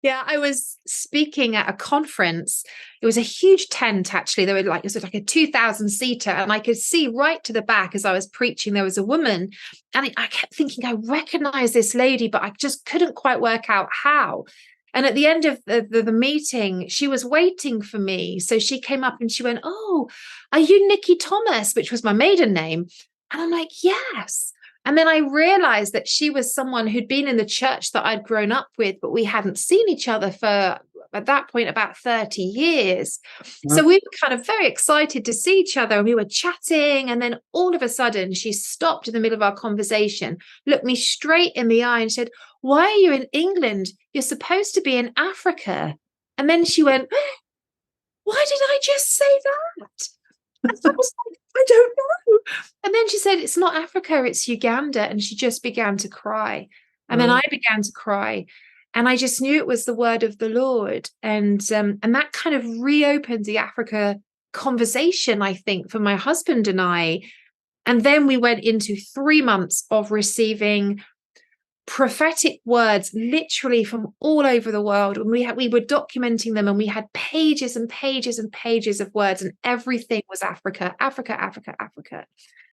Yeah, I was speaking at a conference. It was a huge tent, actually. There were like, it was like a 2,000 seater, and I could see right to the back as I was preaching, there was a woman. And I kept thinking, I recognize this lady, but I just couldn't quite work out how. And at the end of the meeting, she was waiting for me. So she came up and she went, "Oh, are you Nikki Thomas?" Which was my maiden name. And I'm like, "Yes." And then I realized that she was someone who'd been in the church that I'd grown up with, but we hadn't seen each other for, at that point, about 30 years. So we were kind of very excited to see each other, and we were chatting. And then all of a sudden, she stopped in the middle of our conversation, looked me straight in the eye, and said, "Why are you in England? You're supposed to be in Africa." And then she went, "Why did I just say that?" And I was like, "I don't know." And then she said, "It's not Africa, it's Uganda." And she just began to cry. And then Oh, I began to cry. And I just knew it was the word of the Lord. And that kind of reopened the Africa conversation, I think, for my husband and I. And then we went into 3 months of receiving prophetic words literally from all over the world, and we were documenting them, and we had pages and pages and pages of words, and everything was Africa, Africa, Africa, Africa.